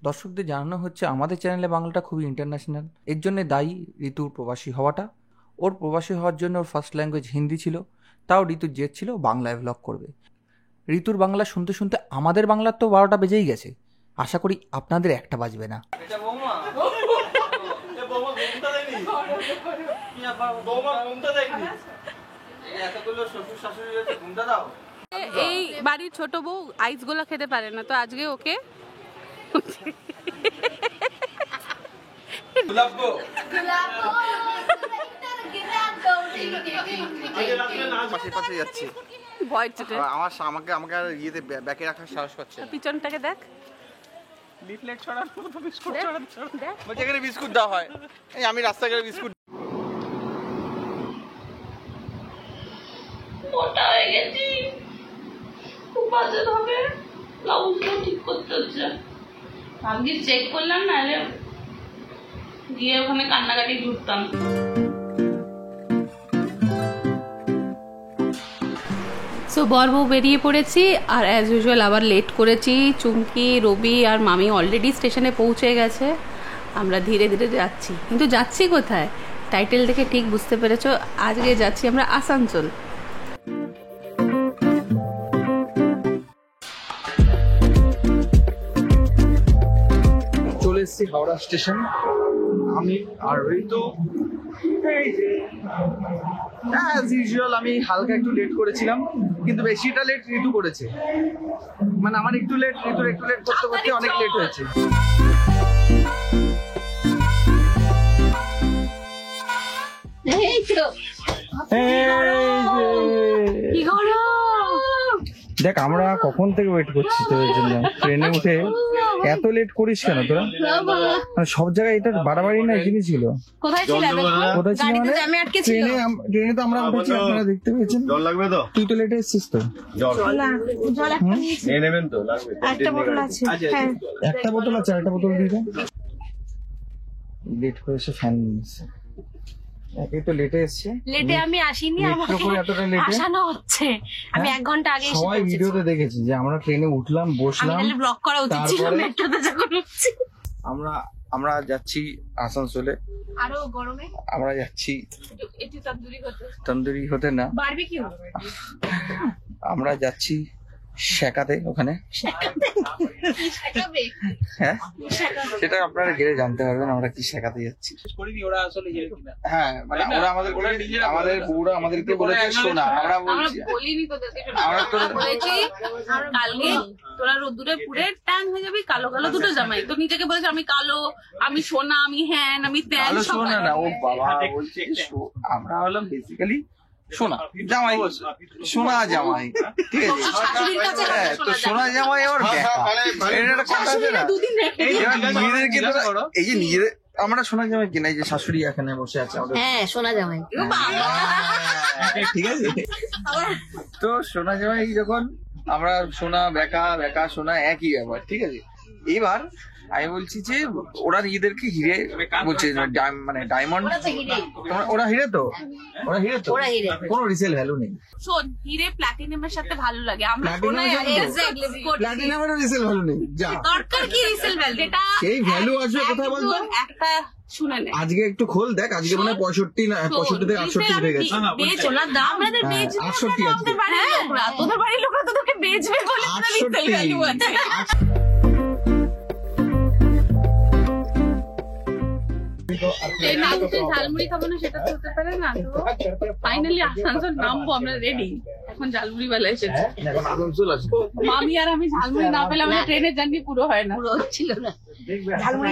দর্শকদের জানানো হচ্ছে আমাদের চ্যানেলে বাংলাটা খুবই ইন্টারন্যাশনাল। এর জন্য দায়ী ঋতুর প্রবাসী হওয়াটা। ওর প্রবাসী হওয়ার জন্য ওর ফার্স্ট ল্যাঙ্গুয়েজ হিন্দি ছিল, তাও ঋতুর জেদ ছিল বাংলায় ভ্লগ করবে। ঋতুর বাংলা শুনতে শুনতে আমাদের বাংলার তো 12টা বেজেই গেছে। আশা করি আপনাদের একটা বাজবে না। এই বাড়ির ছোট বউ আইস গোলা খেতে পারে না, তো আজকে ওকে আমাকে আর ইয়েতে ব্যাকে রাখার সাহস পাচ্ছে না। পিছনটাকে দেখ, লিফলেট ছড়ানোর মতো বিস্কুট ছড়াচ্ছে। বলছে এখানে বিস্কুট দেওয়া হয়। এই আমি রাস্তাঘাটে বিস্কুট মোটা হয়ে গেছি, খুব বাজে হবে, ব্লাউজটা ঠিক করতে হচ্ছে। আজকে চেক করলাম, নাহলে গিয়ে ওখানে কান্নাকাটি ঘুরতাম। সো বর বউ বেরিয়ে পড়েছি, আর অ্যাজ ইউজুয়াল আবার লেট করেছি। চুমকি, রবি আর মামি অলরেডি স্টেশনে পৌঁছে গেছে। আমরা ধীরে ধীরে যাচ্ছি, কিন্তু যাচ্ছি কোথায় টাইটেল দেখে ঠিক বুঝতে পেরেছো। আজকে যাচ্ছি আমরা আসানসোল। চলে এসেছি হাওড়া স্টেশন, আমি আর ঋতু। অ্যাজ ইউজুয়াল আমি হালকা একটু লেট করেছিলাম, কিন্তু বেশিটা লেট ঋতু করেছে। মানে আমার একটু লেট, ঋতুর একটু লেট করতে করতে অনেক লেট হয়েছে। দেখ আমরা কখন থেকে ওয়েট করছি তোদের জন্য, ট্রেনে উঠে এত লেট করিস কেন তোরা? মানে সব জায়গায় এটা বাড়াবাড়ি না জিনিস ছিল। কোথায় ছিলে? কোথায় ছিল মানে ট্রেনে তো আমরা উঠেছি, আপনারা দেখতে পেয়েছেন। জল লাগবে তো? তুই তো লেটে এসেছিস তো। নিয়ে নেবেন তো? লাগবে একটা বোতল আছে। একটা বোতল আছে, একটা বোতল দিয়ে দাও। লেট করে এসে ফ্যান নিয়েছে। একে তো লেটে এসছে। লেটে আমি আসিনি, আমাকে এতটা লেটে আসানো হচ্ছে। আমি 1 ঘন্টা আগে এসে সবাই ভিডিওতে দেখেছি যে আমরা ট্রেনে উঠলাম, বসলাম। আমি ব্লগ করা উচিত ছিল মেট্রোতে যখন উঠছি। আমরা যাচ্ছি আসানসোলে। আরো গরমে আমরা যাচ্ছি এটি তন্দুরি হতে না, বারবিকিউ। আমরা যাচ্ছি শেখাতে। ওখানে হ্যাঁ, সেটা আপনারা গেলে জানতে পারবেন আমরা কি শেখাতে যাচ্ছি। হ্যাঁ, মানে ওরা আমাদের বউরা আমাদেরকে বলেছে শোনা, আমরা বলছি বলিনি তোদেরকে, আমরা তো বলেছি কালকে তোরা রোদ্দুরে পুড়ে ট্যান হয়ে যাবি, কালো কালো দুটো জামাই। তো নিজেকে বলেছে আমি কালো, আমি সোনা, আমি হ্যান, আমি ত্যান। ভালো শোনা না, ও বাবা বলছে আমরা হলাম বেসিক্যালি সোনা জামাই, সোনা জামাই, ঠিক আছে। হ্যাঁ, তো সোনা জামাই আবার এটা একটা কথা আছে না, নিজেদেরকে এই যে নিজেদের আমরা সোনা জামাই কিনা, এই যে শাশুড়ি এখানে বসে আছে আমাদের। হ্যাঁ, সোনা জামাই। ঠিক আছে, তো সোনা জামাই যখন আমরা সোনা বেকা সোনা একই ব্যাপার, ঠিক আছে। এবার আমি বলছি যে ওরা নিজেদেরকে হিরে বলছে, মানে ডায়মন্ড। ওরা হিরে তো, কোনো রিসেল ভ্যালু নেই। শোন, হিরে প্লাটিনামের সাথে ভালো লাগে, আমরা প্লাটিনামের রিসেল ভ্যালু নেই। যা দরকার কি রিসেল ভ্যালু, এটা সেই ভ্যালু আসবে কোথায় বলতো? একটা শুনে নে, আজকে একটু খোল দেখ, আজকে মানে 65 থেকে 68 হয়ে গেছে। সোনার দাম আমাদের বেচবে, 68 আছে। তোদের বাড়ির লোকরা তোদেরকে বেচবে বলে রিসেল ভ্যালু আছে। ঝালমুড়ি খাবো না সেটা তো হতে পারে না। তো ফাইনালি আসানসোল নামবো, আমরা রেডি। এখন ঝালমুড়ি বেলা এসেছে। মামি আর আমি ঝালমুড়ি না পেলে আমাদের ট্রেনের জার্নি পুরো হয় না, পুরো হচ্ছিল না। ঝালমুড়ি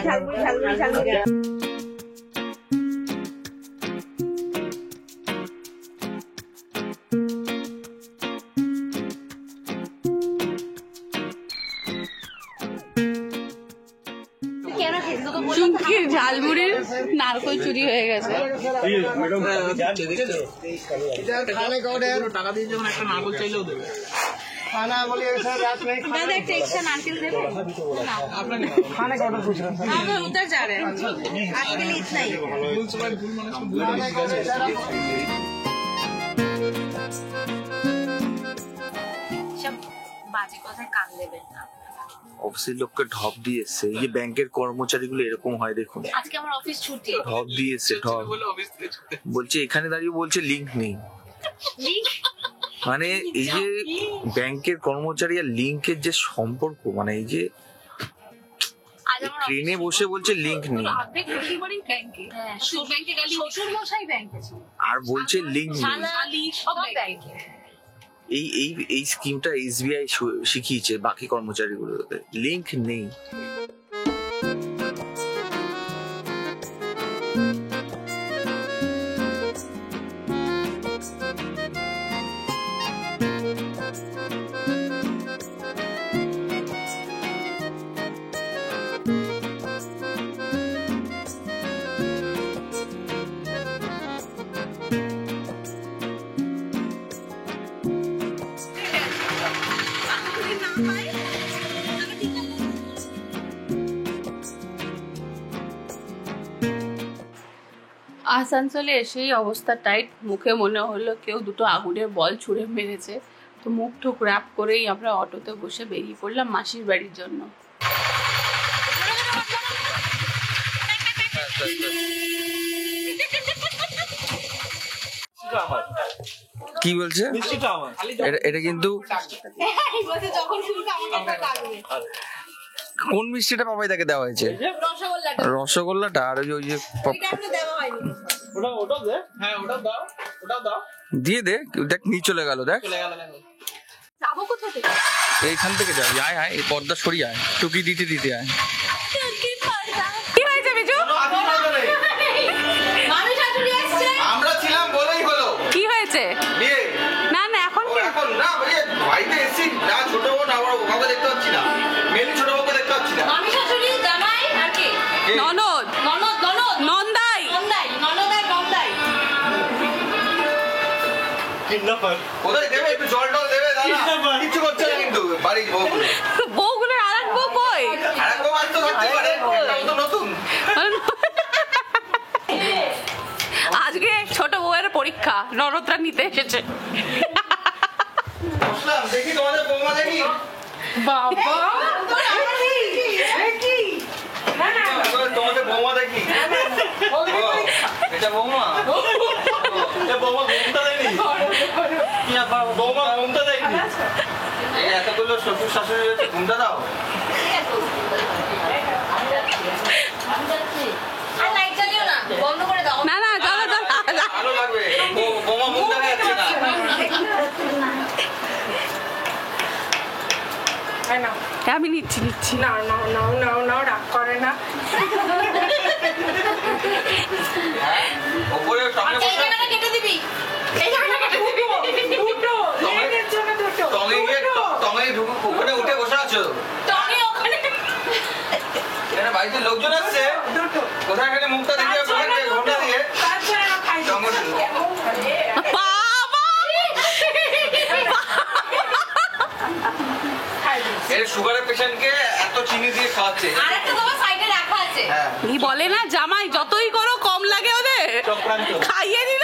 চুমকির ঝালমুড়ির নারকল চুরি হয়ে গেছে। টাকা দিয়ে যখন একটা নারকল চাইলেও দেবে। खाना बोलिए सर, रात में दादा एक एक्स्ट्रा नारकेल दे दो। खाने का ऑर्डर पूछ रहा हम लोग उधर जा रहे हैं, आज के लिए इतना ही। সব বাজে কথায় কান দেবেন না। অফিসের লোককে ঢপ দিয়ে এসছে। এই যে ব্যাংকের কর্মচারীগুলো এরকম হয় দেখুন, আজকে আমার অফিস ছুটি। ঢপ দিয়ে এসছে, ঢপ। বলছে এখানে দাঁড়িয়ে বলছে লিঙ্ক নেই। মানে এই যে ব্যাংকের কর্মচারী আর লিঙ্কের যে সম্পর্ক, মানে এই যে ট্রেনে বসে বলছে লিঙ্ক নেই আর বলছে লিঙ্ক নেই। এই স্কিমটা এসবিআই শিখিয়েছে বাকি কর্মচারীগুলোকে, লিঙ্ক নেই। আসানসোলে এসেই অবস্থা টাইট, মুখে মনে হলো কেউ দুটো আগুনের বল ছুঁড়ে মেরেছে। তো মুখ ঠুক র্যাপ করেই আমরা অটোতে বসে বেরিয়ে পড়লাম মাসির বাড়ির জন্য। কি বলছে এটা কিন্তু কোন মিষ্টিটা পাপাই তাকে দেওয়া হয়েছে? রসগোল্লাটা আর ওই যে দিয়ে দে, দেখ নিয়ে চলে গেল, দেখ এইখান থেকে যাবি, আয় আয়, এই পর্দা সরিয়ে আয়, টুকি দিতে দিতে আয়। কি হয়েছে বিজু? আমরা ছিলাম বলেই হলো। কি হয়েছে? না না এখন এখন না বাড়িতে এসেছি না, ছোট বোন আমার ওকে দেখতে পাচ্ছি না, মেনলি ছোট বোনকে দেখতে পাচ্ছি না। মামি শাশুড়ি জামাই আর কি? ননদ ননদ ননদ নন্দাই নন্দাই ননদ আর নন্দাই। কোথায় দেবে? একটু জল টল দেবে দাদা, কিছু করছে না কিন্তু বাড়ির বউগুলো। বউগুলোর আর এক বউ কই? আর এক বউ আসতে হচ্ছে পারে, এটাও তো নতুন। আজকে ছোট বউয়ের পরীক্ষা, ননদরা নিতে এসেছে। বসলাম, দেখি তোমাদের বৌমা, দেখি বাবা তোমাদের বৌমা দেখি। এটা বৌমা, বৌমা ঘুমটা দেয়নি, বৌমা ঘুমটা দেয়নি। এই এতগুলো শ্বশুর শাশুড়ি হয়েছে, ঘুমটা দাও। আর লাইট জ্বালিও না, বন্ধ করে দাও। না না চলো চলো, ভালো লাগবে, বৌমা মুখ দেখা যাচ্ছে না। আমি নিচ্ছি নিচ্ছি। নাও নাও নাও নাও নাও, রাগ করে না। ওপরে সঙ্গে এই জায়গাটা কেটে দিবি, এই জায়গাটা কেটে দিবি। দুটো লেগের জন্য দুটো। টঙে গিয়ে টঙে ওখানে উঠে বসে আছো? টনি ওখানে এখানে বাড়িতে লোকজন আসছে, দুটো কোথায় এখানে মুখটা দেখে ঘন্টা দিয়ে তাছাড়া খাই টঙে বাবা এর সুগারের পেশেন্টকে এত চিনি দিয়ে খাওয়াচ্ছে। আরেকটা তোমার সাইডে রাখা আছে। হ্যাঁ, কি বলে না জামাই যতই করো কম লাগে ওদের, খাইয়ে দিল।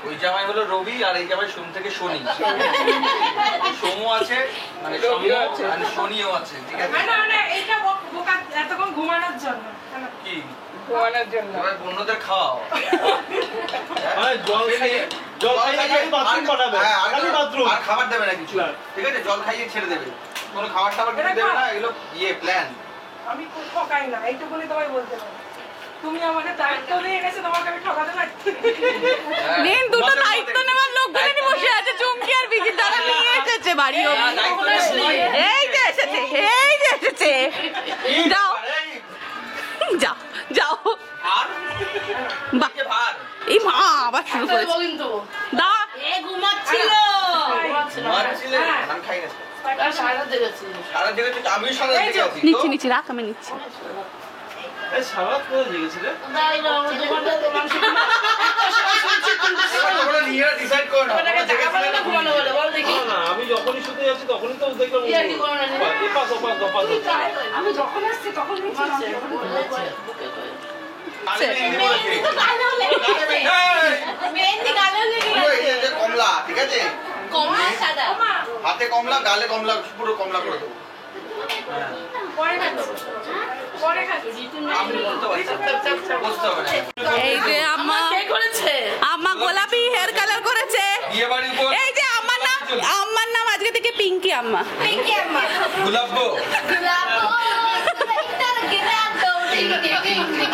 ওই জামাই হলো রবি আর এই জামাই সোম থেকে শনি। সোমও আছে, মানে শনিও আছে, ঠিক আছে? না না, এটা বোকা এতক্ষণ ঘুমানোর জন্য। কি ঘুমানোর জন্য। এবার অন্যদের খাওয়াও। জল খাইয়ে বাথরুম পাঠাবে, খালি বাথরুম। আর খাবার দেবে না কিছু, ঠিক আছে? জল খাইয়ে ছেড়ে দেবে, কোনো খাবার টাবার কিছু দেবে না, এগুলো প্ল্যান। আমি খুব ঠকাই না, এইটুকুনি তোমায় বলতে পারি। তুমি আমাকে দায়িত্ব দিয়ে গেছে, তোমাকে আমি ঠকাতে পারি? মেন দুটো দায়িত্ব নেওয়ার লোকগুলো বসে আছে, চুমকি আর বিজি, তারা নিয়ে এসেছে বাড়ি অবধি। এই যে এসেছে, এই যে এসেছে, যাও যাও যাও। এই মা আবার শুরু করেছে। দা এ ঘুমাচ্ছিল। আমি খাই না সারা জেগেছি, আমিও সারা জেগে আছি। নিচ্ছি নিচ্ছি, রাখ আমি নিচ্ছি। সারাত করে জেগেছিলে? তোমরা নিজেরা ডিসাইড করো না, তোমরা জেগেছিলে না ঘুমানো বলে বল দেখি। না, আমি যখনই শুতে যাচ্ছি তখনই তো দেখলাম এপাশ ওপাশ দফা হচ্ছে। আমি যখন আসছি তখন কমলা, ঠিক আছে? কমলা সাদা। হাতে কমলা, গালে কমলা, পুরো কমলা করে দেবো। পরে খাচ্ছি পরে খাচ্ছি আপনি বলতে পারছেন বুঝতে হবে না এই যে আম্মা কে করেছে? আম্মা গোলাপি হেয়ার কালার করেছে। বিয়ে বাড়ির পর এই যে আমার নাম আজকে থেকে পিঙ্কি আম্মা। পিঙ্কি আম্মা। গুলাব্বো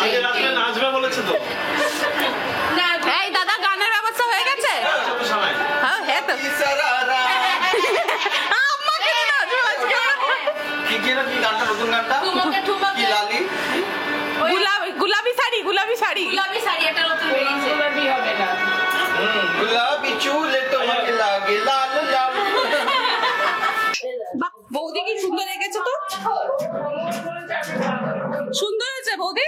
আজকে রাত্রে নাচবে বলেছে তো এই দাদা গানের ব্যবস্থা হয়ে গেছে? সানাই হ্যাঁ হ্যাঁ তো ইসারারা আম্মা কেন নাচবে আজকে? কি কি না কি গানটা নতুন গানটা ঠুমকে ঠুমকে। কি লালি গুলাবি শাড়ি গুলাবি শাড়ি একটা নতুন বেরিয়েছে। গুলাবি হবে না গুলাবি চুলে তোমাকে লাগে লাল লাল বাহ, বৌদি কি সুন্দর রেখেছে তো। সুন্দর হয়েছে বৌদি।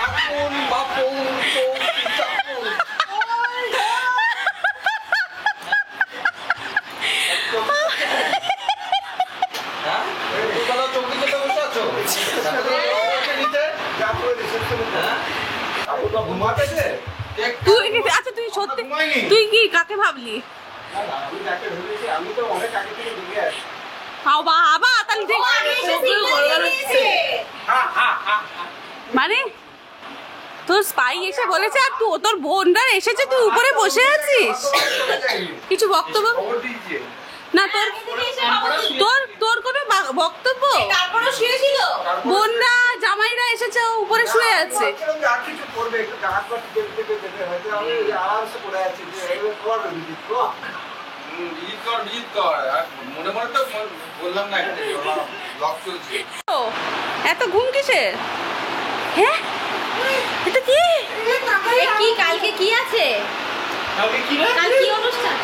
আপন বাপন চাপন হ্যাঁ এই কথা চৌকিতে তো বসে আছো নিচে হ্যাঁ আপন তো ঘুমাতে দে তুই আচ্ছা তুই সত্যি তুই কি কাকে ভাবলি? বাবা তাহলে ঠিক মানে তোর স্পাই এসে বলেছে আর তুই তোর বোনরা এসেছে তুই উপরে বসে আছিস কিছু বক্তব্য খবর দিয়েছে না তোর তোর তোর কোনো বক্তব্য? তারপরও শুয়েছিল। বোনরা জামাইরা এসেছে ও উপরে শুয়ে আছে। ভিজিট কর আর মনে মনে তো বললাম না এখানে লক চলছে ও এত ঘুম কিসের? হ্যাঁ এটা কি? এ কি কালকে কি আছে? কালকে কি রে কাল কি অনুষ্ঠান?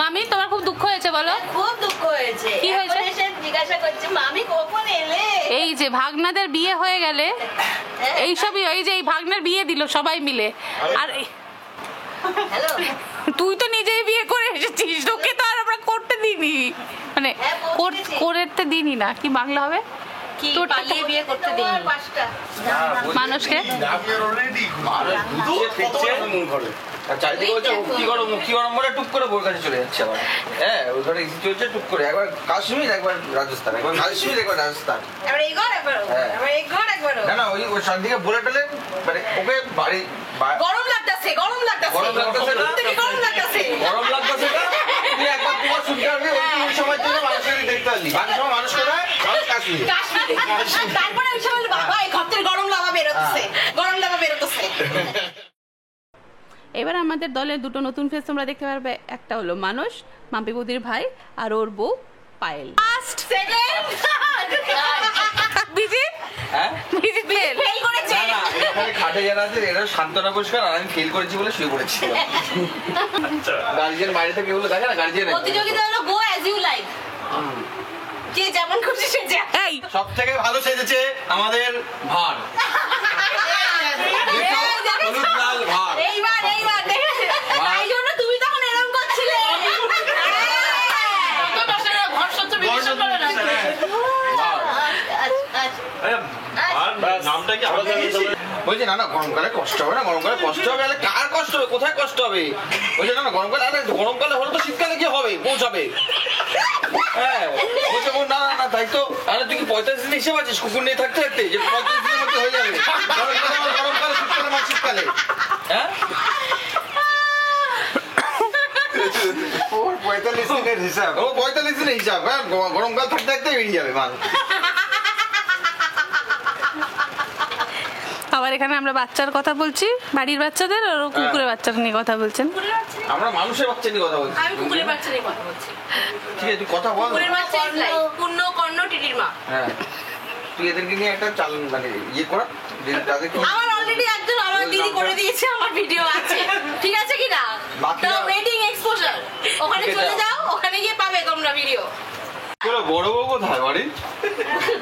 মামি তোমার খুব দুঃখ হয়েছে বলো। খুব দুঃখ হয়েছে। কি হয়েছে? এখন এসে জিজ্ঞাসা করছে মামি কখন এলে? এই যে ভাগনাদের বিয়ে হয়ে গেলে এইসবই এই যে এই ভাগনার বিয়ে দিল সবাই মিলে আর হ্যালো। তুই তো নিজেই বিয়ে করে এসেছিস তোকে তো আর আমরা করতে দিইনি মানে হ্যাঁ, করতে করতে দিইনি না কি বাংলা হবে কি তোর পালিয়ে বিয়ে করতে দিইনি? পাঁচটা। মানুষকে চারিদিকে বলছে মুক্তি গরম বলে টুক করে বোর কাছে চলে যাচ্ছে আবার হ্যাঁ ওই ঘরে ইসি চলছে টুক করে একবার কাশ্মীর একবার রাজস্থান একবার কাশ্মীর একবার রাজস্থান এবার এই ঘর একবারও। হ্যাঁ। এবার এই ঘর একবারও। না না ওই সন্ধিকে বলে টলে মানে ওকে বাড়ি গরম লাগতাছে গরম লাগতাছে গরম লাগতাছে না? থেকে গরম লাগতাছে। গরম লাগতেছে না তুই একবার তোমার শুনতে পারবি ওই সময় জন্য মানুষকে দেখতে পারলি বাকি সময় মানুষ কোথায় মানুষ কাশ্মীর কাশ্মীর। তারপরে ওই সময় বাবা এই ঘর থেকে গরম লাগা বেরোতেছে গরম লাগা বেরোতেছে। এবার আমাদের দলের দুটো নতুন ফেস তোমরা দেখতে পারবে একটা হলো মানুষ মাম্পি বৌদির ভাই আর ওর বউ পায়েল ফার্স্ট সেকেন্ড বিজি হ্যাঁ বিজি ফেল ফেল করেছে। না না এখানে খাটে যারা আছে এরা সান্ত্বনা পুরস্কার আর আমি ফেল করেছি বলে শুয়ে পড়েছি গার্জিয়ান বাইরে থেকে এগুলো দেখে না গার্জিয়ান প্রতিযোগিতা হলো গো অ্যাজ ইউ লাইক। যে যেমন খুশি সে যা। এই সব থেকে ভালো সেজেছে আমাদের ভার হলুদ লাল ভার এইবার তাই জন্য তুমি তখন এরকম করছিলে। ঘর সহ্য বিবেচনা করে না। আর নামটা কি আলাদা বলছি না না গরমকালে কষ্ট হবে না গরমকালে কষ্ট হবে আরে কার কষ্ট হবে কোথায় কষ্ট হবে বলছে না না গরমকালে আরে গরমকালে হলে তো শীতকালে কি হবে পৌঁছাবে হ্যাঁ বলছে ও না না না তাই তো আরে তুই কি 45 দিন হিসেবে আছিস কুকুর নিয়ে থাকতে থাকতে যে 45 দিনের মধ্যে হয়ে যাবে গরমকালে শীতকালে না শীতকালে হ্যাঁ 45 দিনের হিসাব ও 45 দিনের হিসাব হ্যাঁ গরমকাল থাকতে থাকতে বেরিয়ে যাবে মাল আবার এখানে আমরা বাচ্চার কথা বলছি বাড়ির বাচ্চাদের আর ও কুকুরের বাচ্চার নিয়ে কথা বলছেন আমরা মানুষের বাচ্চা নিয়ে কথা বলছি আমি কুকুরের বাচ্চা নিয়ে কথা বলছি। ঠিক আছে তুই কথা বল কুকুরের বাচ্চা is like পূর্ণ কর্ণ টিটির মা। হ্যাঁ তুই এদেরকে নিয়ে একটা চাল মানে ইয়ে করা যে তাদের কি আমার অলরেডি একজন আমার দিদি করে দিয়েছে, আমার ভিডিও আছে, ঠিক আছে কি না? তো ওয়েডিং এক্সপোজার ওখানে চলে যাও, ওখানে গিয়ে পাবে তোমরা ভিডিও। বড় বউ কোথায় বাড়ির?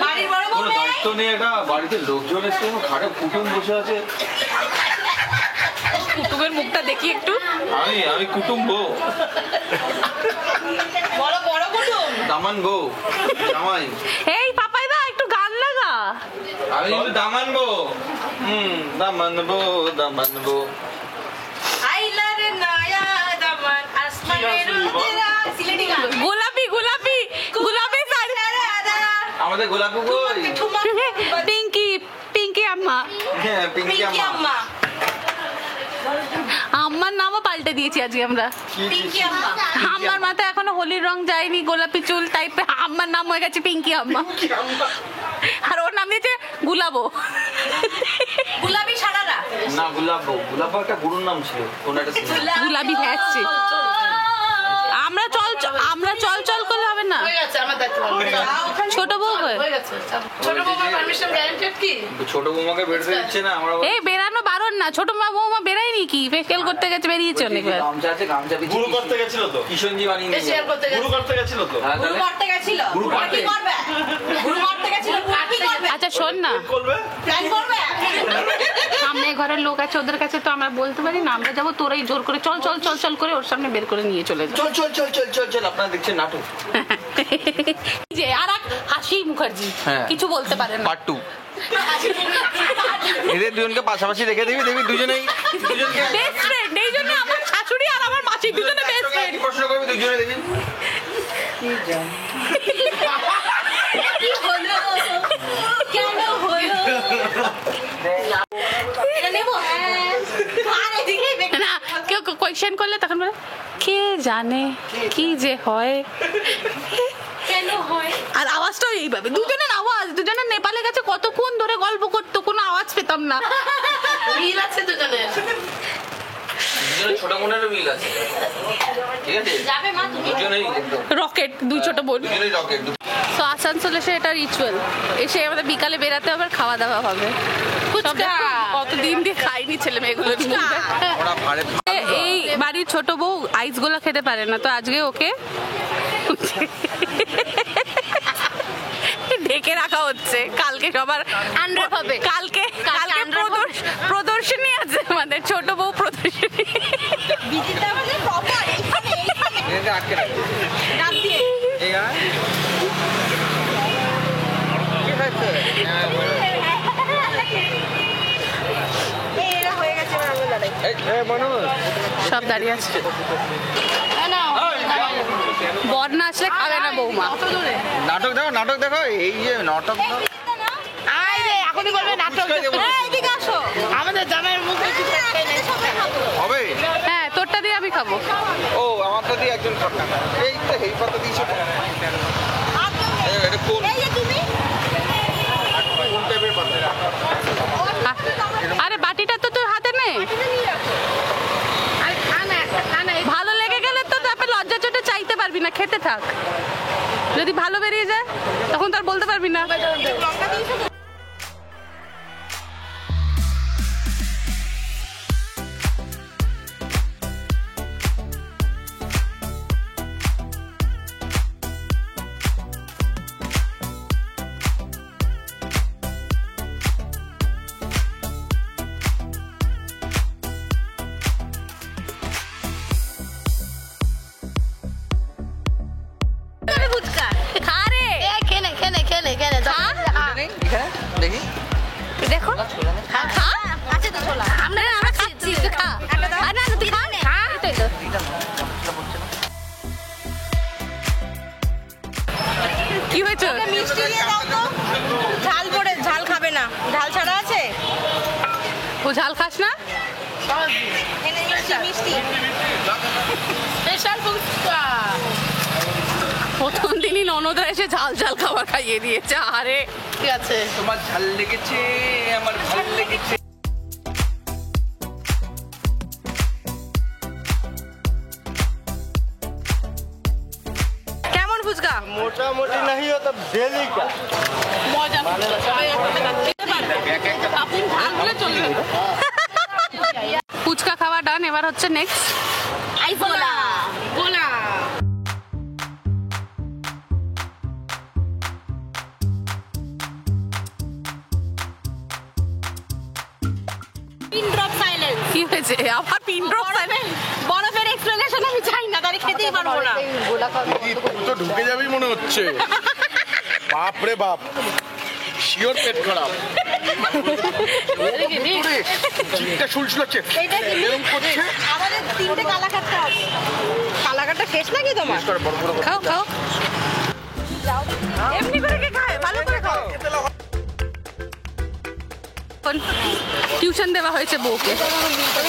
বাড়ির বড় বউ কোনো দায়িত্ব নেই, একটা বাড়িতে লোকজন এসে খাটে কুটুম বসে আছে। কুটুমের মুখটা দেখি একটু। আমি কুটুম বউ, বড় বড় কুটুম, দামান বউ, জামাই। এই পাপাই দা একটু গান লাগা। আমি কিন্তু দামান বউ, দামান বউ, দামান বউ। আইলা রে নয়া দামান আসমানের উজরা, সিলেটি গান। গোলাপি গোলাপি গোলাপি শাড়ি। আমাদের গোলাপি কই? পিঙ্কি পিঙ্কি আম্মা। হ্যাঁ, পিঙ্কি আম্মা। আম্মার নামও পাল্টে দিয়েছি আজকে আমরা। পিঙ্কি আম্মা। আম্মার মাথায় এখনো হোলির রং যায়নি, গোলাপি চুল টাইপে আম্মার নাম হয়ে গেছে পিঙ্কি আম্মা। আর ওর নাম দিয়েছে গুলাবো। গুলাবি সারারা না, গোলাপ একটা গুরুর নাম ছিল, কোন একটা ছিল। গুলাবি ভ্যাসছে। আমরা চল চল করলে হবে না। হয়ে গেছে আমার দায়িত্ব। ছোট বউ হয়ে হয়ে গেছে। ছোট বউমার পারমিশন গ্যারান্টেড কি? ছোট বৌমাকে বেরোতে দিচ্ছে না আমরা। এই বেরানো বারণ না, ছোট মা বৌমা বেরায়নি কি, ফেসিয়াল করতে গেছে বেরিয়েছে অনেকবার। গামছা আছে, গামছা বিছিয়ে গুরু করতে গেছিল তো, কিশনজি বানিয়ে নিয়ে শেয়ার করতে গুরু গেছে। করতে গেছিল তো। হ্যাঁ, গুরু তাহলে? করতে গেছিল। গুরু ওরা কি করবে? গুরু করতে গেছিল, ওরা কি করবে? আচ্ছা শোন না, করবে প্ল্যান করবে? সামনে ঘরের লোক আছে, ওদের কাছে তো আমরা বলতে পারি না, আমরা যাবো তোরাই জোর করে চল চল চল চল করে ওর সামনে বের করে নিয়ে চলে যাও। চল চল চল চল চল চল, আপনারা দেখছেন নাটক। যে আর এক হাসি মুখার্জি হ্যাঁ। কিছু বলতে পারে না। পার্ট 2। এদের দুজনকে পাশাপাশি রেখে দিবি, দেখবি দুজনেই বেস্ট ফ্রেন্ড, এই জন্য আমার শাশুড়ি আর আমার মাসি দুজনে বেস্ট ফ্রেন্ড। প্রশ্ন করবি, দুজনে দেখবি। কি হলো? কেন হলো? এটা নেবো? হ্যাঁ। আরে দিকে দেখে না কেউ কোয়েশ্চেন করলে তখন বলে কে জানে কি যে হয়, কেন হয়? আর আওয়াজটাও এইভাবে, দুজনের আওয়াজ, দুজনের নেপালে গেছে কতক্ষণ ধরে গল্প করতো, কোনো আওয়াজ পেতাম না। মিল আছে দুজনের। দুজনে ছোট বোনেরও মিল আছে, ঠিক আছে? যাবে মা তুমি? দুজনেই একদম রকেট, দুই ছোট বোন। দুজনেই রকেট। তো আসানসোল এসে এটা রিচুয়াল, এসে আমাদের বিকালে বেরাতে হবে, খাওয়া দাওয়া হবে। ফুচকা কতদিন দিয়ে খাইনি ছেলে মেয়েগুলো। ওরা ভারে এই বাড়ির ছোট বউ আইস গোলা খেতে পারে না, তো আজকে ওকে ঢেকে রাখা হচ্ছে, কালকে সবার আনরেপ হবে। কালকে unwrap হবে। প্রদর্শনী আছে আমাদের, ছোট বউ প্রদর্শনী। বিজিটা মানে প্রপার এইখানে এদেরকে আটকে রাখবে। ডাক দিয়ে। এই গান কি হয়েছে? এরা হয়ে গেছে আমার আঙুল দাঁড়াই। এই মানুষ সব দাঁড়িয়ে আছে। বর্ণা আসলে খাবে না বৌমা। নাটক দেখো, নাটক দেখো, এই যে নাটক দেখো। এখনই বলবে নাটক দেখো। এদিকে আসো। আমাদের জামাইয়ের মুখে কিছু একটা নেই। হবে। হ্যাঁ তোরটা দিয়ে আমি খাবো। ও আমার তো দিয়ে একজন খাবে না। এই তো এই পাতা দিয়েছো। এটা কোন এই যে তুমি কোন টাইপের পাতা? আরে বাটিটা তো তোর হাতে নেই। ভালো লেগে গেলে তো তারপর লজ্জা চোটে চাইতে পারবি না, খেতে থাক। যদি ভালো বেরিয়ে যায় তখন তো আর বলতে পারবি না। লঙ্কা দিয়েছো তো? ফুচকা। খা রে। খেলে খেলে খেলে খেলে এখানে দেখি দেখো খা। আছে তো ছোলা। আমরা খাচ্ছি, তুই খা। আর না তুই খা। এই তো, এই তো। কি হয়েছে? মিষ্টি দিয়ে দাও তো। ঝাল পড়ে, ঝাল খাবে না। ঝাল ছাড়া আছে? ও ঝাল খাস না? এনে মিষ্টি মিষ্টি। স্পেশাল ফুচকা। প্রথম দিনই ননদরা এসে ঝাল ঝাল খাবার খাইয়ে দিয়েছে। আরে ঠিক আছে। তোমার ঝাল লেগেছে, আমার ভালো লেগেছে। কেমন ফুচকা? মোটামুটি नहीं हो तब डेली का মজা। সবাই একসাথে খেতে পারবে। আপনি ঝাল দিলে চলবে। ফুচকা খাওয়া ডান, এবার হচ্ছে নেক্সট গোলা গোলা পিন ড্রপ সাইলেন্স। কি হয়েছে আবার পিন ড্রপ বরফের এক্সপ্লেনেশন আমি চাই না, তাহলে খেতেই পারবো না। তো ঢুকে যাবেই মনে হচ্ছে। বাপ রে বাপ, শিওর পেট খারাপ। চিকটা শুলছিল চেক এরকম করছে। আমাদের 3টে কালাকাটটা আছে। কালাকাটটা শেষ নাকি তোমার? খাও খাও, এমনি করে কে খায়? ভালো করে খাও। টিউশন দেওয়া হয়েছে বউকে।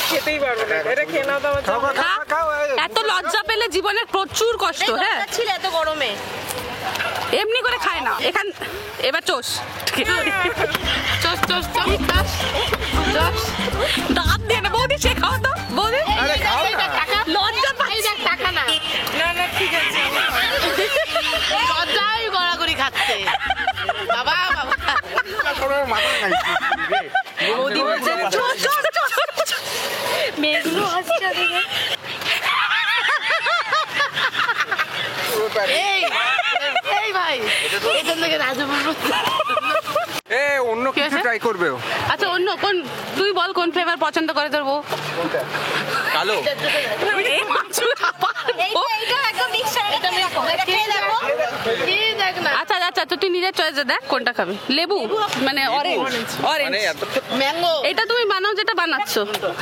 খেতেই পারবো না, এটা খেয়ে নাও তো আমার খা। এত লজ্জা পেলে জীবনের প্রচুর কষ্ট। হ্যাঁ, ছিল এত গরমে। এমনি করে খায় না। এখান এবার চোষ চোষ চোষ চোষ চোষ দাঁত দিয়ে না। বৌদি সে খাও তো বৌদি। লজ্জা পাই টাকা না, না না ঠিক আছে। লজ্জায় গড়াগড়ি খাচ্ছে। বাবা বাবা বৌদি বলছে চোষ চোষ চোষ। মেয়েগুলো হাসছে দেখে। এই এই ভাই এখান থেকে রাজু বলবো। এ অন্য কিছু ট্রাই করবে ও। আচ্ছা অন্য কোন, তুই বল কোন ফ্লেভার পছন্দ করে তোর বউ? কালো। এই মাছুর আবার বউ। এইটা একদম মিক্সচার। এটা দেখো, এটা খেয়ে দেখো। খেয়ে দেখ না। আচ্ছা আচ্ছা, তো তুই নিজের চয়েসে দেখ কোনটা খাবি। লেবু মানে অরেঞ্জ অরেঞ্জ। মানে এত ম্যাঙ্গো। এটা তুমি বানাও যেটা বানাচ্ছ।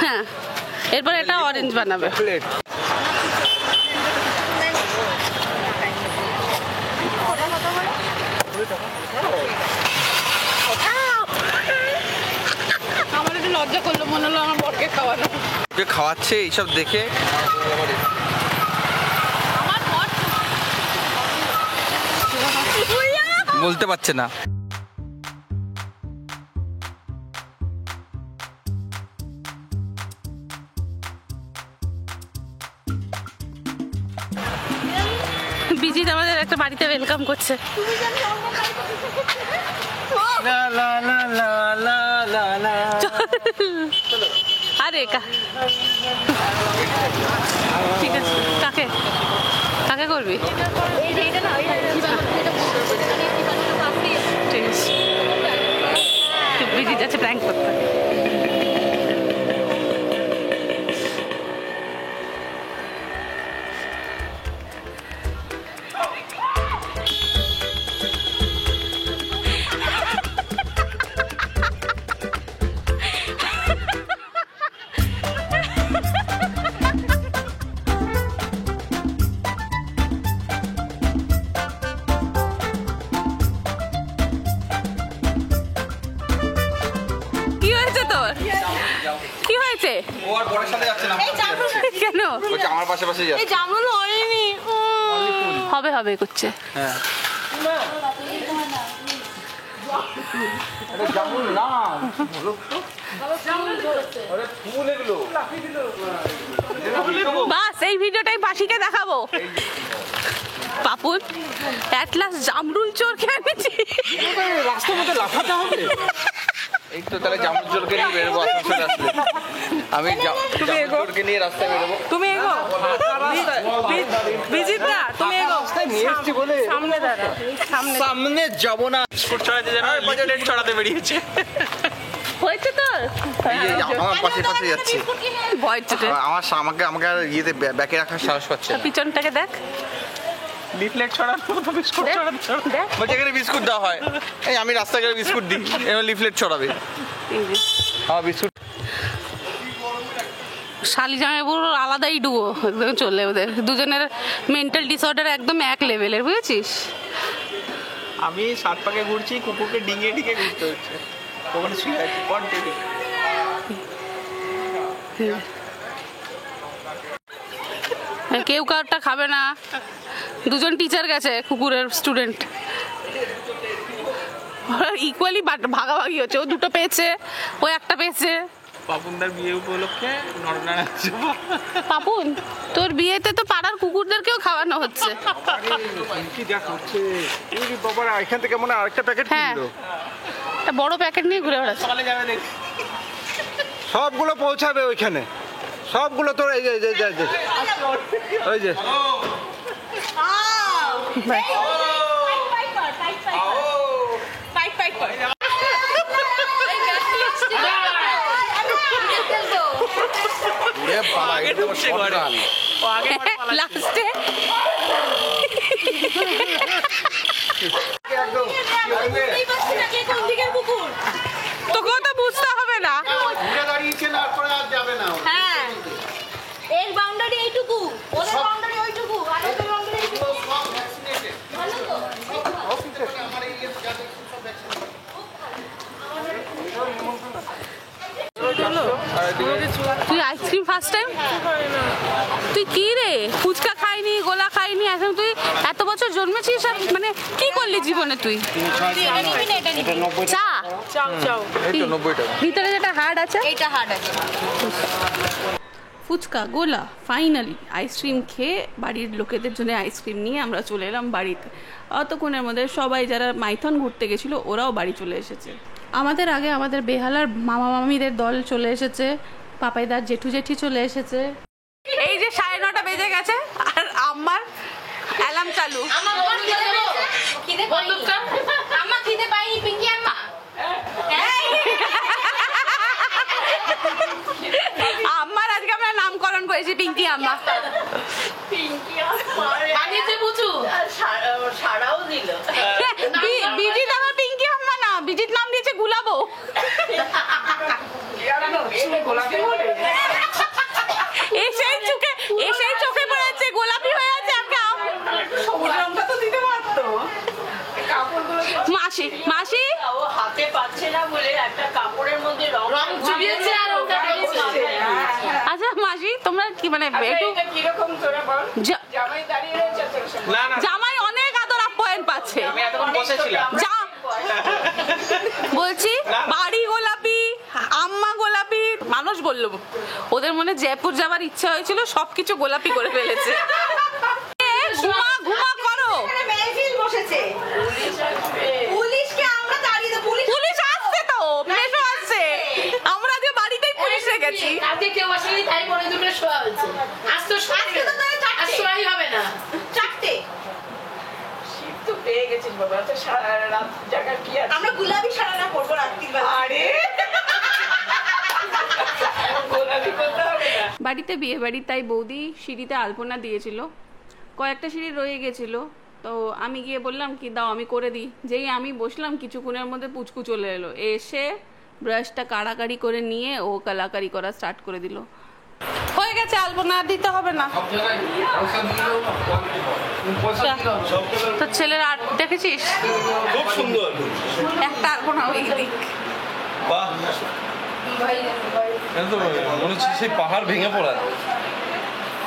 হ্যাঁ, এরপর এটা অরেঞ্জ বানাবে। প্লেট। আমার একটু লজ্জা করলো, মনে হলো আমার বরকে খাওয়ানো। যে খাওয়াচ্ছে এইসব দেখে বলতে পারছে না। বিজিত আমাদের একটা বাড়িতে ওয়েলকাম করছে। আরে ঠিক আছে, কাকে কাকে করবি? ঠিক আছে, বিজিত যাচ্ছে প্র্যাঙ্ক করতে। কি হয়েছে তোর? কি হয়েছে? ও আর বরের সাথে যাচ্ছে না। কেন? বলছে আমার পাশে পাশে যাচ্ছে। এই জামরুল হয়নি। হবে হবে করছে। হ্যাঁ। এটা জামুন না। আরে ফুল এগুলো। বাস এই ভিডিওটাই পাশিকে দেখাবো। পাপুন এট লাস্ট জামরুল চোর খেয়ে নিয়েছি। রাস্তার মধ্যে লাফাতে হবে। এই তো তাহলে জামুন চোরকে নিয়ে বেরোবো আসানসোলে আসলে। আমি জামুন চোরকে নিয়ে রাস্তায় বেরোবো। তুমি এগো বিজিতদা, তুমি এগো সামনে দাঁড়া। সামনে যাবো না। বিস্কুট ছড়াতে যেন বাজেট ছড়াতে বেরিয়েছে। হয়েছে তোর? এই যে আমার পাশে পাশে যাচ্ছে। ভয় চোটে আমাকে আর ইয়েতে ব্যাকে রাখার সাহস পাচ্ছে না। পিছনটাকে দেখ। লিফলেট ছড়ানো তো বিস্কুট ছড়াতে। দেখ বলছে এখানে বিস্কুট দেওয়া হয়। এই আমি রাস্তায় গেলে বিস্কুট দিই, এবার লিফলেট ছড়াবে। হ্যাঁ বিস্কুট। শালি জামাইবাবুর আলাদাই ডুবো একদম চলে ওদের দুজনের মেন্টাল ডিসঅর্ডার একদম এক লেভেলের, বুঝেছিস? আমি 7 পাকে ঘুরছি, কুকুরকে ডিঙে ডিঙে ঘুরতে হচ্ছে। ওখানে শুয়ে আছি কন্টিনিউ। কেউ কারটা খাবে না। দুজন টিচার গেছে, কুকুরের স্টুডেন্ট ইকুয়ালি ভাগাভাগি হচ্ছে। ও দুটো পেয়েছে, ও একটা পেয়েছে। পাপুনদার বিয়ে উপলক্ষে নরনারায়ণ। পাপুন তোর বিয়েতে তো পাড়ার কুকুরদেরকেও খাওয়ানো হচ্ছে। কি যা করছে এই বাবা, এখান থেকে মনে হয় আরেকটা প্যাকেট হ্যাঁ, কিনলো। একটা বড় প্যাকেট নিয়ে ঘুরে বেড়াচ্ছে। সকালে যাবে দেখ। সবগুলো পৌঁছাবে ওইখানে। সবগুলো তোর এই যে ওই যে লাস্টে তোকেও তো বুঝতে হবে না। হ্যাঁ, এর বাউন্ডারি এইটুকু, ওদের বাউন্ডারি ওইটুকু, আর ওদের বাউন্ডারি এইটুকু। ভালো তো? তুই আইসক্রিম ফার্স্ট টাইম? তুই কি রে, ফুচকা খাইনি, গোলা খাইনি, এখন তুই এত বছর জন্মেছিস আর মানে কি করলি জীবনে তুই? চা ভিতরে যেটা হার্ড আছে, এইটা হার্ড আছে। ফুচকা গোলা ফাইনালি আইসক্রিম খেয়ে বাড়ির লোকেদের জন্য আইসক্রিম নিয়ে আমরা চলে এলাম বাড়িতে। অতক্ষণের মধ্যে সবাই যারা মাইথন ঘুরতে গেছিলো ওরাও বাড়ি চলে এসেছে। আমাদের আগে আমাদের বেহালার মামা মামিদের দল চলে এসেছে, পাপাইদার জেঠু জেঠি চলে এসেছে। এই যে 9:30 বেজে গেছে আর আমার অ্যালার্ম চালু। খিদে পাইনি, আম্মা খিদে পাইনি, পিঙ্কি আম্মা। আম্মার আজকে আমরা নামকরণ করেছি পিঙ্কি আম্মা। বানিয়েছে বুঝু, সারাও দিল। বিজিত আমার পিঙ্কি আম্মা না, বিজিত নাম দিয়েছে গুলাবো। এসেই চোখে পড়েছে গোলাপি হয়ে আছে। মাসি মাসি ও হাতে পাচ্ছে না বলে একটা কাপড়ের মধ্যে রং চুবিয়েছে আর ওটা আচ্ছা মাসি তোমরা কি মানে একটু কিরকম তোরা বল? জামাই দাঁড়িয়ে রয়েছে তোর সামনে। না না জামাই অনেক আদর আপ্যায়ন পাচ্ছে। আমি এতক্ষণ বসেছিলাম। বলছি বাড়ি গোলাপি, আম্মা গোলাপি, মানুষ বললো ওদের মনে জয়পুর যাবার ইচ্ছা হয়েছিল, সবকিছু গোলাপি করে ফেলেছে। ঘুমা ঘুমা করো, মেহফিল বসেছে। পুলিশকে আমরা তাড়িয়ে দেব। পুলিশ আসছে তো, মেশো আসছে, আমরা যে বাড়িতেই পুলিশ রেখেছি। কালকে কেউ আসলে তাই পরে দুটো শোয়া হয়েছে। আজ তো আজ শোয়াই হবে না, 4টে। শীত তো পেয়ে গেছিস বাবা, তো সারা রাত জায়গা কি আছে? আমরা গুলাবি সারানা করবো রাত্রিবেলা। আরে গোলাপি করতে হবে না। বাড়িতে বিয়ে বাড়ি, তাই বৌদি সিঁড়িতে আলপনা দিয়েছিল, কয়েকটা সিঁড়ি রয়ে গেছিল। তো আমি গিয়ে বললাম কি দাও আমি করে দিই। যেই আমি বসলাম কিছুক্ষণের মধ্যে পুচকু চলে এলো, এসে ব্রাশটা কাড়াকাড়ি করে নিয়ে ও কালাকারি করা স্টার্ট করে দিল। হয়ে গেছে, আলপনা দিতে হবে না। তোর ছেলের আর্ট দেখেছিস? খুব সুন্দর একটা আলপনা ওই দিক। বাহ, মনে হচ্ছে সেই পাহাড় ভেঙে পড়া।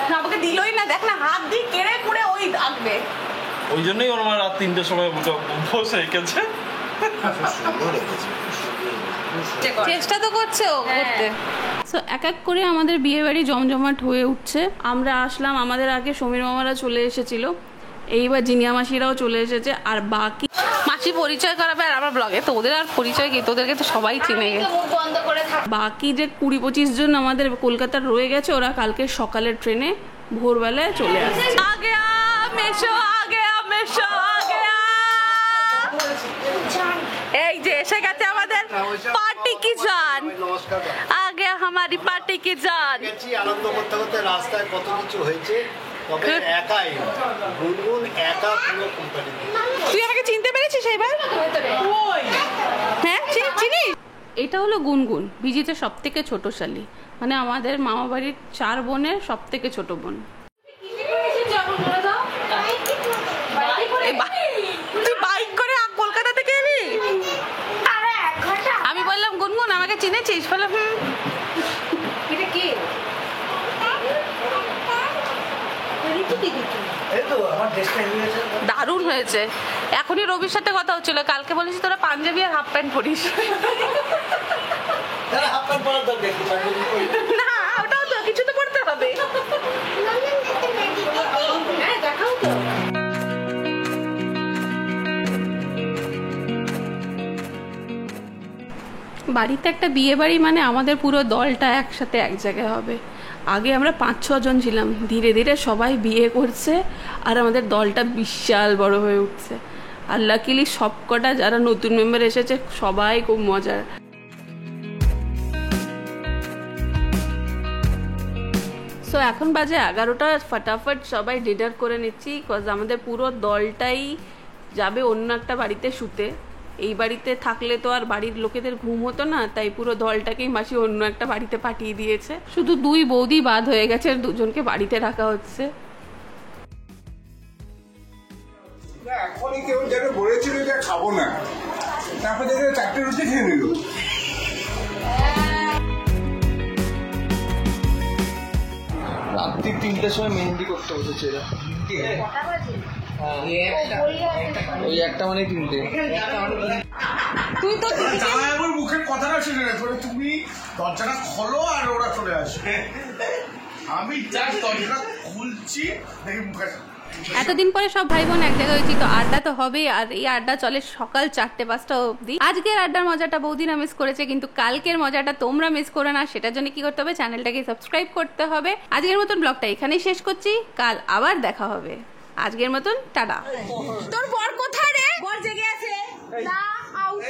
না আমাকে দিলই না, দেখ না হাত দিয়ে কেড়ে কুড়ে ওই আঁকবে। ওই জন্যই ওর মা রাত 3টের সময় বসে রেখেছে। চেষ্টা তো করছে ও করতে। সো এক এক করে আমাদের বিয়ে বাড়ি জমজমাট হয়ে উঠছে। আমরা আসলাম, আমাদের আগে সমীর মামারা চলে এসেছিল, এইবার জিনিয়া মাসিরাও চলে এসেছে। আর বাকি মাসি পরিচয় করাবে আর আমার ব্লগে, তো ওদের আর পরিচয় কি, তোদেরকে তো সবাই চিনে গেছে। মুখ বন্ধ করে থাক। বাকি যে 20-25 জন আমাদের কলকাতার রয়ে গেছে, ওরা কালকে সকালের ট্রেনে ভোরবেলায় চলে আসছে। আগে মেশো, আগে মেশো, আগে এই যে এসে গেছে আমাদের পার্টি কি জান, আগে আমারি পার্টি কি জান। আনন্দ করতে করতে রাস্তায় কত কিছু হয়েছে, তবে একাই গুনগুন একা পুরো কোম্পানি। তুই আমাকে চিনতে পেরেছিস এবার? হ্যাঁ চিনিস? এটা হলো গুনগুন, বিজিতের সব থেকে ছোট শালি, মানে আমাদের মামা বাড়ির 4 বোনের সব থেকে ছোট বোন। তুই বাইক করে কলকাতা থেকে এলি? আমি বললাম গুনগুন আমাকে চিনেছিস? বললাম এটা কি? দারুণ হয়েছে। এখনই রবির সাথে কথা হচ্ছিল, কালকে বলেছি তোরা পাঞ্জাবি আর হাফ প্যান্ট পরিস। না ওটাও তো কিছু তো পড়তে হবে। দেখাও তো। বাড়িতে একটা বিয়ে বাড়ি মানে আমাদের পুরো দলটা একসাথে এক জায়গায় হবে। আগে আমরা 5-6 জন ছিলাম, ধীরে ধীরে সবাই বিয়ে করছে আর আমাদের দলটা বিশাল বড় হয়ে উঠছে। আর লাকিলি সবকটা যারা নতুন মেম্বার এসেছে সবাই খুব মজার। সো এখন বাজে 11টা, ফটাফট সবাই ডিনার করে নিচ্ছি, বিকজ আমাদের পুরো দলটাই যাবে অন্য একটা বাড়িতে শুতে। এই বাড়িতে থাকলে তো আর বাড়ির লোকেদের ঘুম হতো না, তাই পুরো দলটাকেই মাসি অন্য একটা বাড়িতে পাঠিয়ে দিয়েছে। শুধু 2 বৌদি বাদ হয়ে গেছে, আর 2জনকে বাড়িতে রাখা হচ্ছে। এখনই কেউ যাকে বলেছিল যে খাবো না, তারপর দেখে 4টে রুটি খেয়ে নিল। রাত্রি 3টের সময় মেহেন্দি করতে বসেছে এরা। ওই একটা মানে 3টে। তুই তো আমার মুখের কথাটা শুনে না, তুমি দরজাটা খোলো আর ওরা চলে আসবে। আমি জাস্ট দরজাটা খুলছি, দেখি মুখে। এতদিন পরে সব ভাই বোন এক জায়গায় হয়েছি, তো আড্ডা তো হবেই, আর এই আড্ডা চলে সকাল 4টে-5টা অবধি। আজকের আড্ডার মজাটা বৌদিরা মিস করেছে, কিন্তু কালকের মজাটা তোমরা মিস করো না। সেটার জন্য কি করতে হবে, চ্যানেলটাকে সাবস্ক্রাইব করতে হবে। আজকের মতন ব্লগটা এখানেই শেষ করছি, কাল আবার দেখা হবে। আজকের মতন টাটা। তোর বর কোথায় রে? বর জেগে আছে না, আউট।